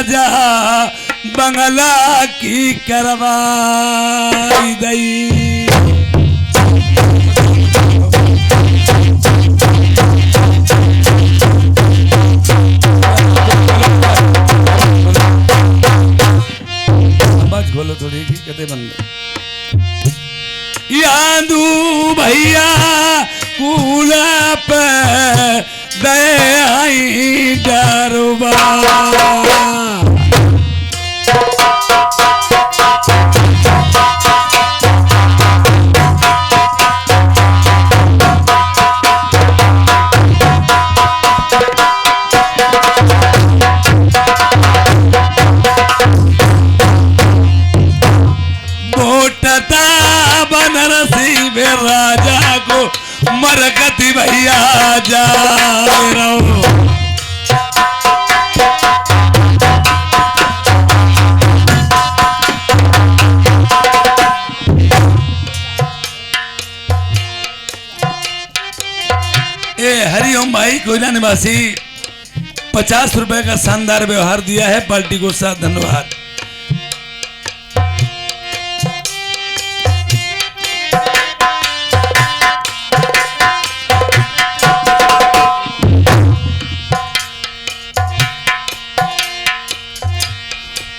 राजा बंगला की करवाई दई। आवाज खोलो थोड़ी की कदे बंद यादू भैया कूला पे दयाई डरवा। बनारसी में राजा को मरकती भैया जा रहो। हरिओम भाई कोयला निवासी 50 रुपए का शानदार व्यवहार दिया है, पार्टी को साथ धन्यवाद।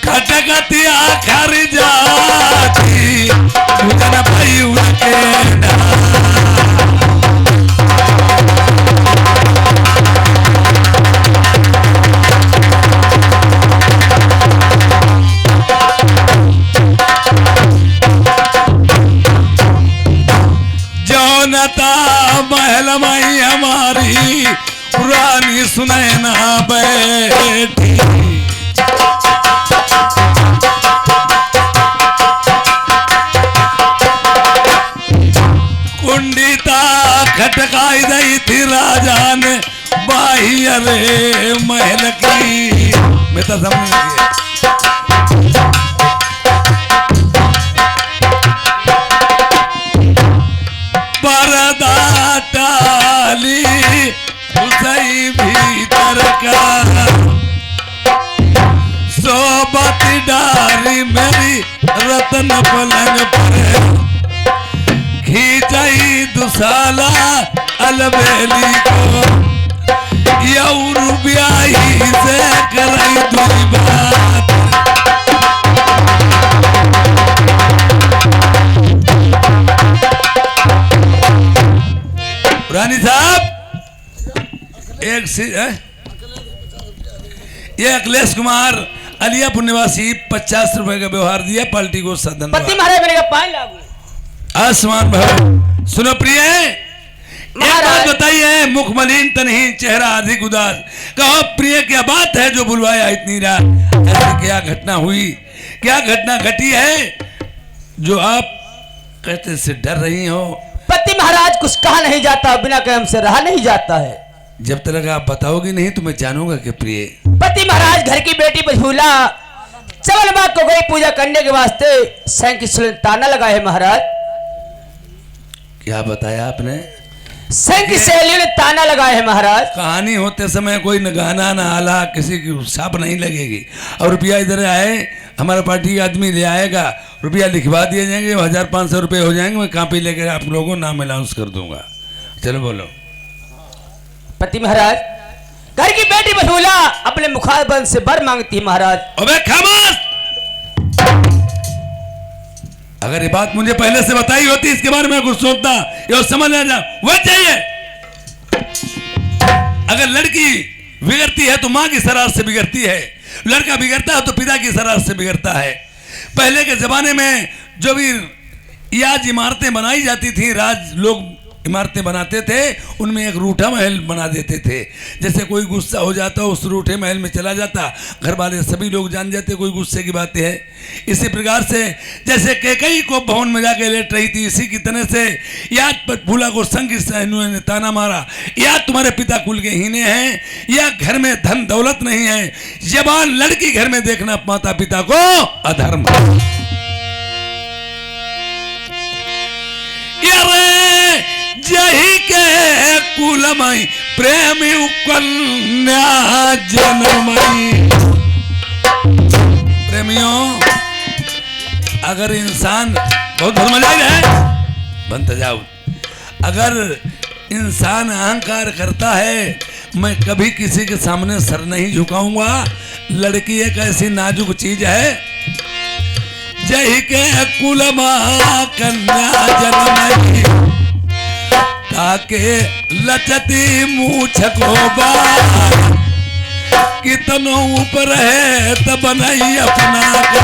खटकती आखर जाती उधर भाई उनके जौनता महल माई हमारी पुरानी सुनैना बैठी। कुंडिता खटकाई गई थी राजा ने बाही अरे महल की। मैं तो समझ गया पर्दा टाली उसई भीतर का सोबत डारी मेरी रतन पलंग पर खींचाई दुसाला अलबेली को यौर ब्याही से कराई दूरी बात। रानी साहब ये अखिलेश कुमार अलियापुर निवासी 50 रुपए का व्यवहार दिया, पार्टी को सदन पति महाराज मेरे का पानी लागू आसमान भव। सुनो प्रिय एक बात बताइए, मुख मलिन तनहीन चेहरा अधिक उदास, कहो प्रिय क्या बात है जो बुलवाया इतनी रात? ऐसी क्या घटना हुई, क्या घटना घटी है जो आप कहते से डर रही हो? पति महाराज कुछ कहा नहीं जाता, बिना कहे हमसे रहा नहीं जाता है। जब तक आप बताओगे नहीं तो मैं जानूंगा कि प्रिय। पति महाराज घर की बेटी बझूला चवल बाग को गई पूजा करने के वास्ते सैंकी ताना लगा है महाराज। क्या बताया आपने? सैंकी सहेलियों ने ताना लगाया है महाराज। कहानी होते समय कोई न गाना न आला किसी की छाप नहीं लगेगी। और रुपया इधर आए हमारा पार्टी आदमी ले आएगा, रुपया लिखवा दिए जाएंगे, 1500 रुपये हो जाएंगे, मैं कापी लेकर आप लोगों को नाम अनाउंस कर दूंगा। चलो बोलो। पति महाराज घर की बेटी बझूला अपने मुखारबंद से बर मांगती है महाराज। अबे खामोश! अगर ये बात मुझे पहले से बताई होती इसके बारे में कुछ सोचता या समझ आ जा वह चाहिए। अगर लड़की बिगड़ती है तो मां की शरारत से बिगड़ती है, लड़का बिगड़ता है तो पिता की शरारत से बिगड़ता है। पहले के जमाने में जो भी याज इमारतें बनाई जाती थी, राज लोग इमारतें बनाते थे, उनमें एक रूठा महल बना देते थे। जैसे कोई गुस्सा हो जाता उस रूठे महल में चला जाता, घर वाले सभी लोग जान जाते कोई गुस्से की बातें है। इसी प्रकार से जैसे कैकई को भवन में जाके लेट रही थी, इसी की तरह से याद पर भूला को संग ने ताना मारा, या तुम्हारे पिता कुल के हीने हैं, या घर में धन दौलत नहीं है, जवान लड़की घर में देखना माता पिता को अधर्म। जही के कुलमई प्रेमी कन्या जनमई प्रेमियों, अगर इंसान बहुत मजा है बनता जाओ, अगर इंसान अहंकार करता है मैं कभी किसी के सामने सर नहीं झुकाऊंगा। लड़की एक ऐसी नाजुक चीज है, जय के कुलमा कन्या जन्मई, ताके लचती मूछ को बार, कितनो ऊपर है तब नहीं अपना का,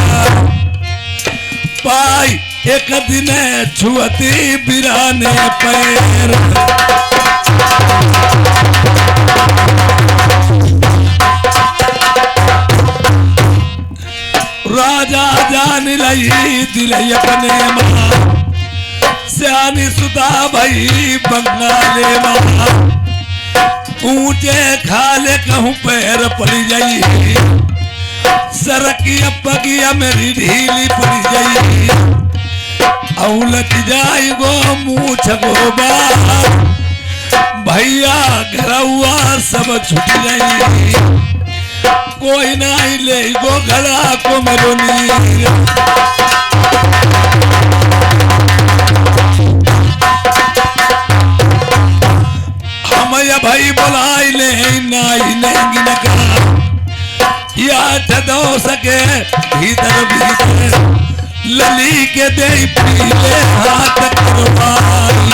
पाई एक दिन छुअती बिराने पैर। राजा जान लई दिल अपने मां, सियानी सुता भई बंगाले मां, ऊंचे खाले कहूं पैर पड़ जाई, सरकिया पगिया मेरी ढीली पड़ जाई, औलत जाई गो मूछ गो बार, भैया घरवा सब छूट जाई, कोई नहीं ले गो घड़ा को मरोनी। हम या भाई बुलाई ले नहीं लेंगे न कहा, या ठदो सके भीतर भीतर, लली के दे पीले हाथ करवाई।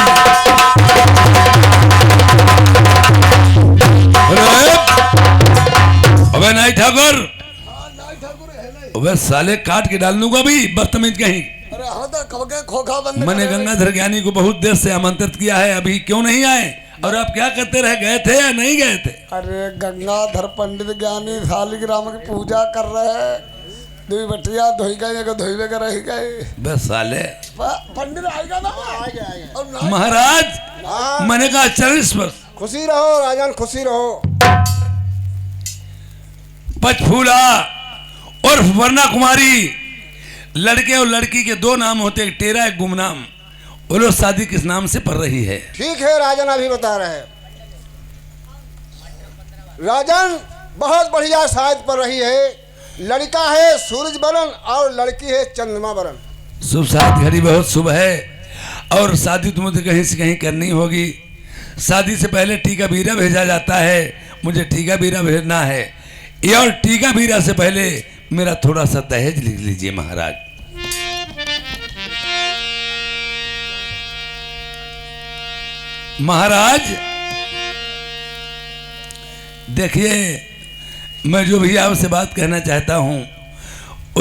अबे नाई ठाकुर, अबे साले काट के डाल दूंगा भी बदतमीज कहीं। अरे हाँ तो कब के खोखा बंद। मैंने गंगाधर ज्ञानी को बहुत देर से आमंत्रित किया है, अभी क्यों नहीं आए? और आप क्या करते रह गए थे या नहीं गए थे? अरे गंगाधर पंडित ज्ञानी शालिग्राम की पूजा कर रहे हैं, दुई बटिया धोई गए धोईवे कर रह गए। बस साले पंडित आएगा ना, आएगा महाराज। मैंने कहा 40 वर्ष खुशी रहो राजन, खुशी रहो। पचफूला और वर्णा कुमारी, लड़के और लड़की के दो नाम होते, एक टेरा एक गुमनाम। बोलो शादी किस नाम से पड़ रही है? ठीक है राजन, अभी बता रहे हैं। राजन बहुत बढ़िया शादी पड़ रही है, लड़का है सूरज बरन और लड़की है चंद्रमा बरन। शुभ साथ घड़ी बहुत शुभ है, और शादी तो मुझे कहीं से कहीं करनी होगी। शादी से पहले टीका बीरा भेजा जाता है, मुझे टीका बीरा भेजना है, ये और टीका बीरा से पहले मेरा थोड़ा सा दहेज लिख लीजिए महाराज। महाराज देखिए, मैं जो भी आपसे बात कहना चाहता हूं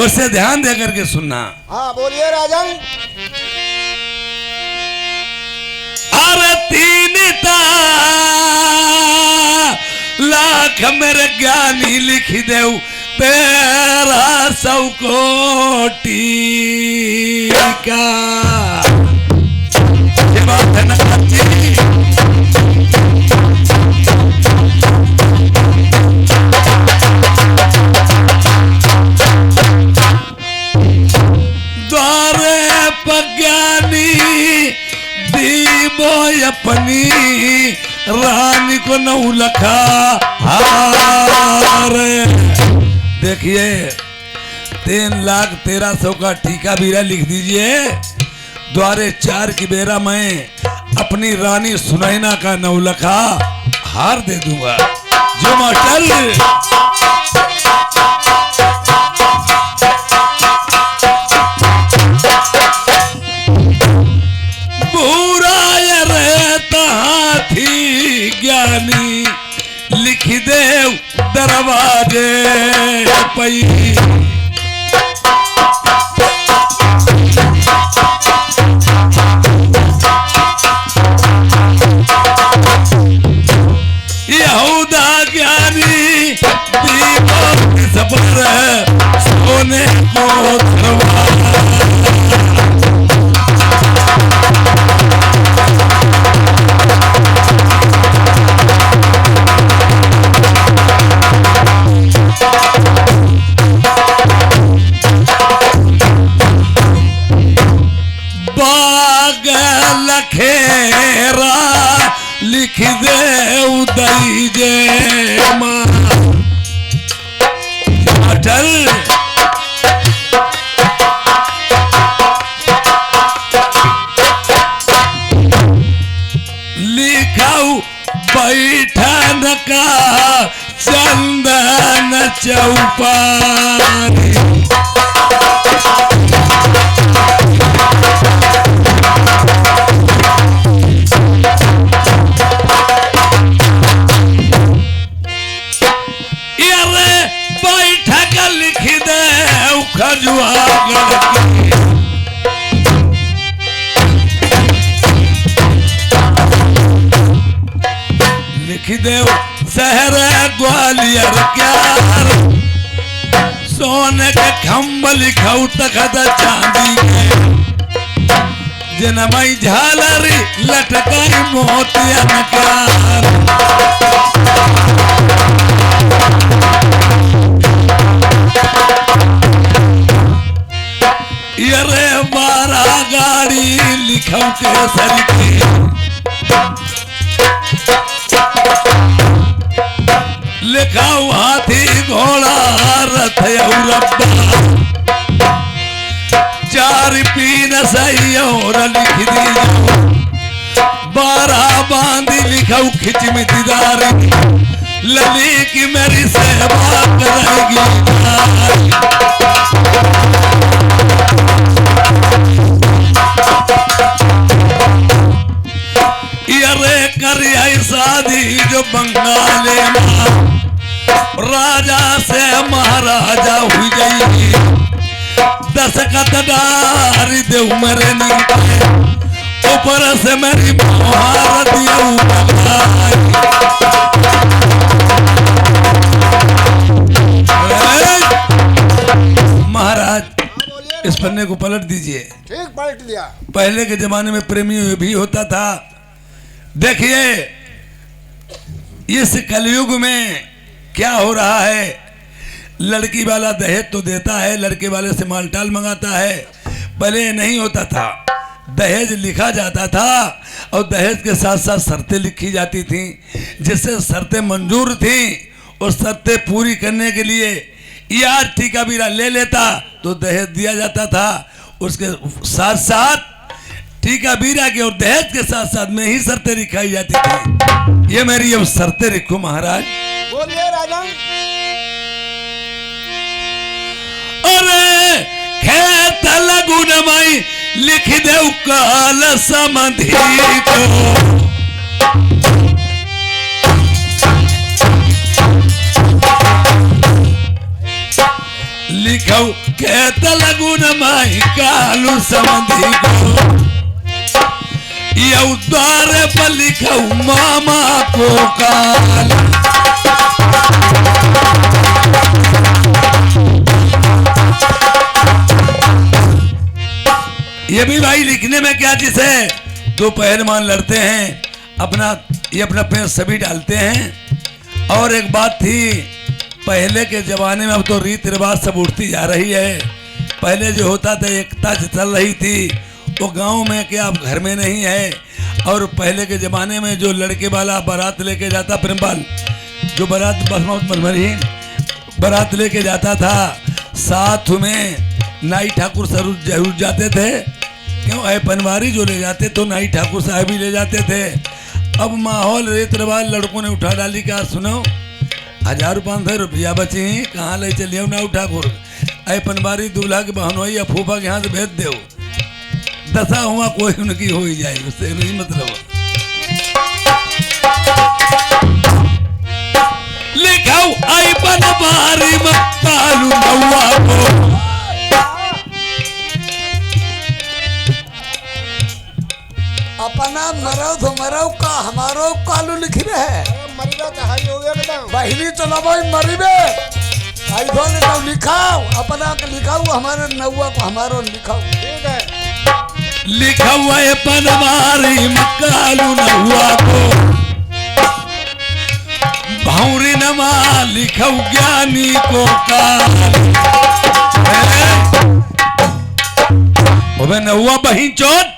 उससे ध्यान दे करके सुनना। हाँ बोलिए राजन। अरे 3 लाख मेरे ज्ञानी लिख दे, 1300 कोटि का। ये बात है ना जी? द्वारे पज्ञानी दीबो अपनी, रानी को 9 लखा हार। देखिए 3,13,000 का टीका बीरा लिख दीजिए, द्वारे 4 की बेरा मैं अपनी रानी सुनैना का 9 लखा हार दे दूंगा। जो मास्टर ज्ञानी लिख दे दरवाजे पई। यहूदा ज्ञानी दीपक सबर सोने को धरवा। लखेरा लिख दे उदई जे मां अटल। चौपारी। बैठक लिख दे खजुआगढ़ की, लिख दे शहर ग्वालियर क्यार, सोने के खम्भ लिखऊ तखत चांदी के, जनमई झालरी लटकाई मोतियन क्यार। अरे 12 गाड़ी लिखऊ के सरके, लिखाऊ हाथी घोड़ा रथ रब्बा, 4 पीन सही और लिख दी, 12 बांधी लिखाऊ खिचमिचदारी, लली की मेरी सेवा करेगी। अरे करिया शादी जो बंगाले में, राजा से महाराजा हुई गई, दशकत डारी दे मेरे नीचे, ऊपर से मेरी महारत महाराज इस पन्ने को पलट दीजिए। ठीक पलट दिया। पहले के जमाने में प्रेमी भी होता था। देखिए इस कलयुग में क्या हो रहा है, लड़की वाला दहेज तो देता है, लड़के वाले से मालटाल मंगाता है। पहले नहीं होता था, दहेज लिखा जाता था और दहेज के साथ साथ शर्तें लिखी जाती थी, जिससे शर्तें मंजूर थी और शर्तें पूरी करने के लिए या ठीका बीरा ले लेता तो दहेज दिया जाता था। उसके साथ साथ ठीका बीरा के और दहेज के साथ साथ में ही शर्तें लिखाई जाती थी। ये मेरी अब शर्तें लिखो महाराज। बोलिए राजा। अरे खेत लगुन माई लिख दे काल समधि को, लिखो खेत लगुन माई कालू समधि को, यौ द्वार पर लिखो मामा को काल। ये भी भाई लिखने में क्या चीज है, दो पहलवान लड़ते हैं, ये अपना पैर सभी डालते हैं। और एक बात थी पहले के जमाने में, अब तो रीति रिवाज सब उठती जा रही है। पहले जो होता था एकता चल रही थी, वो गांव में क्या अब घर में नहीं है। और पहले के जमाने में जो लड़के वाला बारात लेके जाता, प्रेमपाल जो बारात लेके जाता था, साथ में नाई ठाकुर जरूर जाते थे। क्यों है पनवारी जो ले जाते तो नाई ठाकुर साहब ही ले जाते थे। अब माहौल रीत रिवाज लड़कों ने उठा डाली का, सुनो 1000-500 रुपया बची कहाँ ले चलिए नाऊ ठाकुर, अय पनवारी दूल्हा के बहन हो या फूफा के यहाँ से भेज दो, दशा हुआ कोई उनकी हो ही जाएगी, उससे नहीं मतलब। लिखाओ आई पनवारी मकालू नौआ को, अपना मरो तो मरो का हमारो कालू लिखी है, मरीबा तो हाई हो गया बेटा। बहनी चलो भाई मरीबे आई तो लिखाओ, अपना के लिखाओ, हमारे नौआ को हमारो लिखाओ। ठीक है। लिखा हुआ है पनवारी मकालू नौआ को, भौरी नमा लिखा ज्ञानी को काल। नौआ बही चोट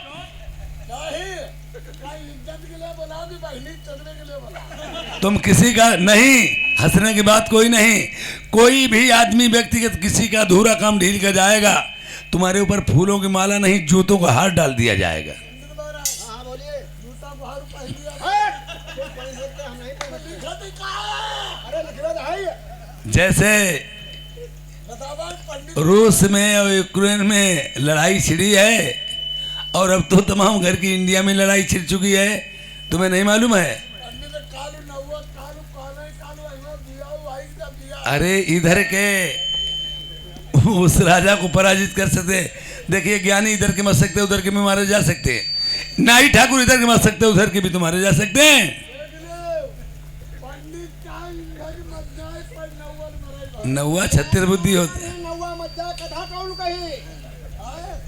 तुम किसी का नहीं, हंसने की बात कोई नहीं। कोई भी आदमी व्यक्तिगत किसी का अधूरा काम ढील कर जाएगा, तुम्हारे ऊपर फूलों की माला नहीं जूतों का हार डाल दिया जाएगा। जैसे रूस में और यूक्रेन में लड़ाई छिड़ी है और अब तो तमाम घर की इंडिया में लड़ाई छिड़ चुकी है, तुम्हें नहीं मालूम है? अरे इधर के उस राजा को पराजित कर सकते, देखिए ज्ञानी इधर के मर सकते उधर के भी मारे जा सकते, नाई ठाकुर इधर के मर सकते उधर के भी तो मारे जा सकते हैं। नौवा छत्तीस बुद्धि होते हैं। नौवा मज्जा कथा कौन कही?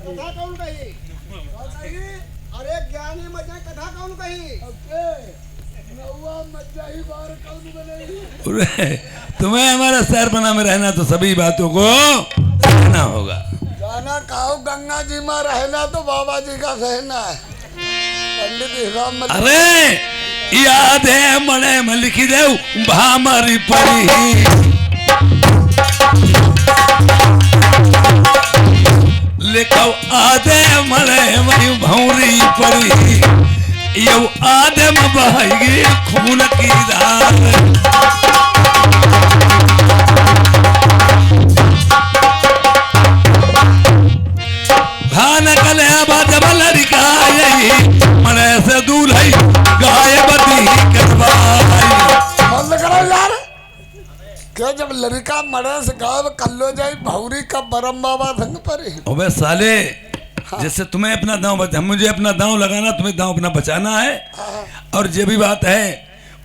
कथा कौन कही? अरे ज्ञानी मज्जा कथा कौन कही? नौवा मज्जा ही बार कौन बनेगी? तुम्हें हमारा शहर बना में रहना तो सभी बातों को कहना होगा। जाना कहो गंगा जी में रहना तो बाबा जी का कहना है। पंडित हिसाब। अरे याद है मने में लिखी दे भामरी पड़ी लिखो आदे मने में भौरी पड़ी यो आदे में बहेगी खून की धार। भान कले बाजब लड़का यही मने से दूल है गायबती करवाई। बंद करो यार, क्या जब लड़का मरे से गायब कल्लो जाए भौरी का बरम बाबा संग पर ही। अबे साले, जैसे तुम्हें अपना दांव मुझे अपना दांव लगाना, तुम्हें दांव अपना बचाना है। और जो भी बात है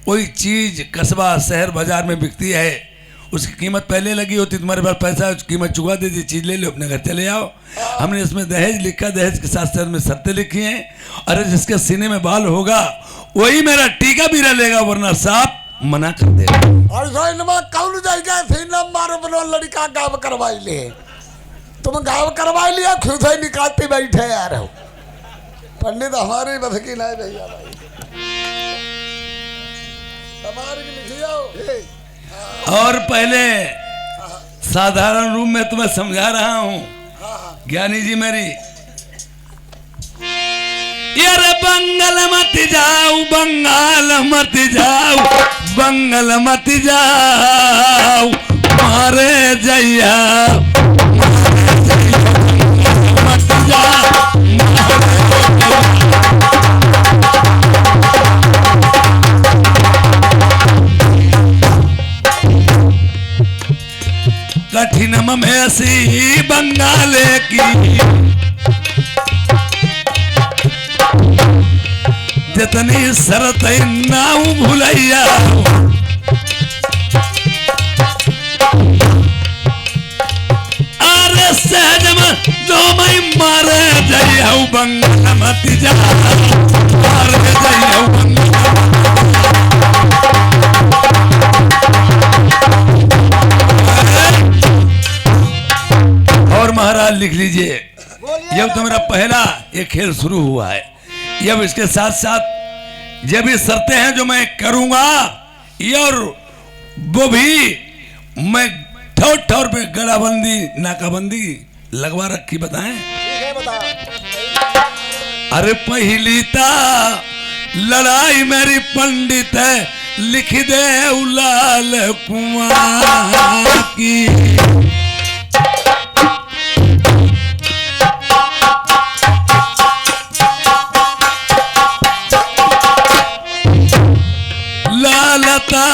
कोई चीज कस्बा शहर बाजार में बिकती है उसकी कीमत पहले लगी होती, तुम्हारे पास पैसा कीमत चुका देती, चीज ले लो अपने घर चले आओ। हमने इसमें दहेज लिखा, दहेज के साथ साथ में शर्तें लिखी हैं। अरे जिसके सीने में बाल होगा वही मेरा टीका भी लेगा, वरना सांप मना कर देगा। और कौन जाएगा सीना मारो बनो लड़का गायब करवाई ले, तुम गायब करवाई लिया खुद ही निकालते बैठे यार हो। पंडित हमारी बस की नहीं भैया भाई, हमारी लिखी आओ। और पहले साधारण रूप में तुम्हें समझा रहा हूं ज्ञानी जी मेरी। यार बंगल मत जाओ, बंगाल मत जाओ, बंगल मत जाओ, मारे जैया मत जाओ। कठिन में सी बंगाले की जितनी शरत नाऊ भूलैया। अरे सहज में जो मैं मारे जइया बंगल मत जा, मारे जइया बंगल। और महाराज लिख लीजिए, जब तो मेरा पहला ये खेल शुरू हुआ है, जब इसके साथ साथ ये भी शर्तें हैं जो मैं करूंगा, और वो भी मैं ठोर ठोर पे गड़ाबंदी नाकाबंदी लगवा रखी, बताएं। ठीक है बता। अरे पहली ता लड़ाई मेरी पंडित है, लिख दे लाल कुमार की। लालता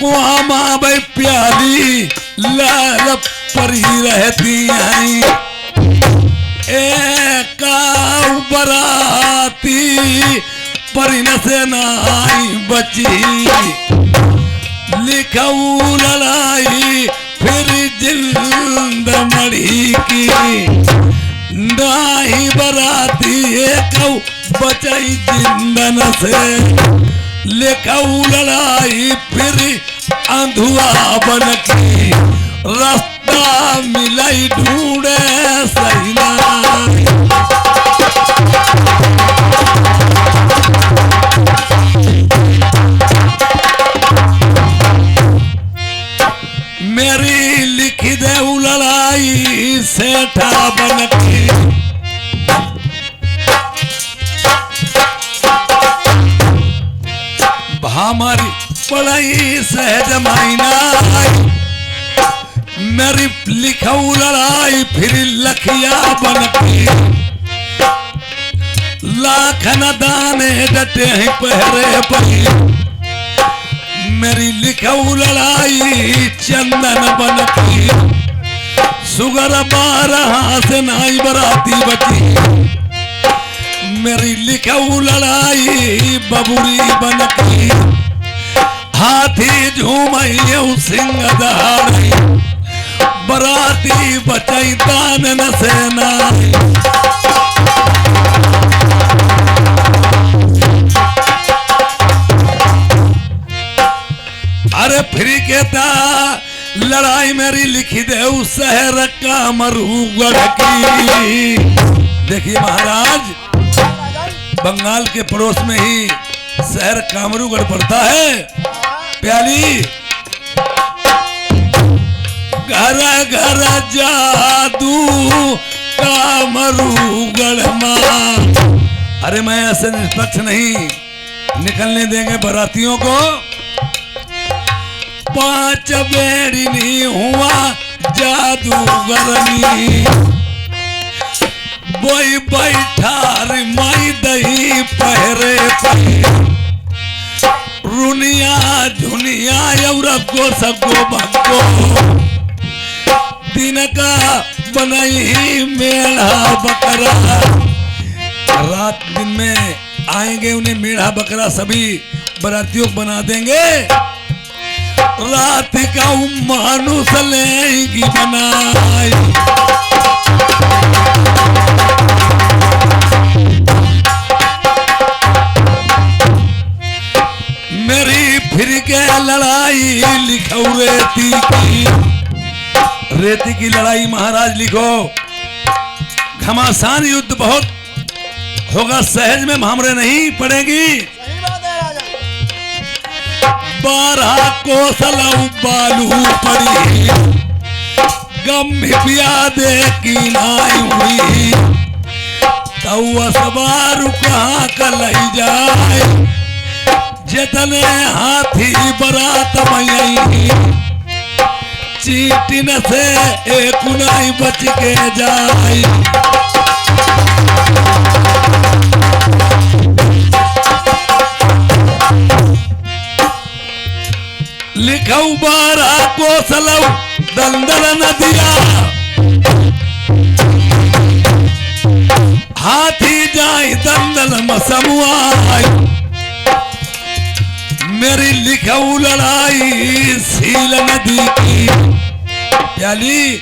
वहाँ माँ भाई प्याली लाल पर ही रहती हैं, एक बराती परिन से नाई बची। लिखाऊ लड़ाई फिर जिंद मड़ी की, नाई बराती एक बचाई जिंदन से। लिखाऊ लड़ाई फिर अंधुआ बन की, रास्ता मिलाई ढूंढे सही ना। मेरी लिख दे लड़ाई सेठा बन की। हमारी पढ़ाई सहज मायना मेरी लिखाऊ लड़ाई फिर लखिया बनती लाखन दाने डटे हैं पहरे पर मेरी लिखाऊ लड़ाई चंदन बनती सुगर 12 से नाई बराती बची मेरी लिखाऊ लड़ाई बबुरी बनती हाथी झूमई सिंह दहाड़ी बराती बचाई दान न सेना अरे फिर कहता लड़ाई मेरी लिखी दे उस शहर का मरूगढ़ की। देखिए महाराज बंगाल के पड़ोस में ही शहर कामरूगढ़ पड़ता है। प्याली घर घर जादू कामरूगढ़ मां। अरे मैं ऐसे निष्पक्ष नहीं निकलने देंगे बारातियों को। 5 बेड़ी नहीं हुआ जादूगरनी बोई बैठा रे माई दही पहरे पे रुनिया धुनिया औरत को सबको भक्को दिन का बनाई मेढ़ा बकरा। रात दिन में आएंगे उन्हें मेढ़ा बकरा सभी बारातियों को बना देंगे। रात का मानुस लेगी बनाई मेरी फिर के लड़ाई लिखो रेती की। रेती की लड़ाई महाराज लिखो। घमासान युद्ध बहुत होगा सहज में भामरे नहीं पड़ेगी। सही बात है राजा। 12 कोसल बालू पड़ी गम दे की नाई हुई तऊ सवार कहाँ कल जाए जतने हाथी बरात मई चीटिन से एक नाई बच के जाए। लिखऊ 12 कोसलऊ दंदल नदिया हाथी जाई दंदल मसमुआ मेरी लिखऊ लड़ाई सील नदी की। प्याली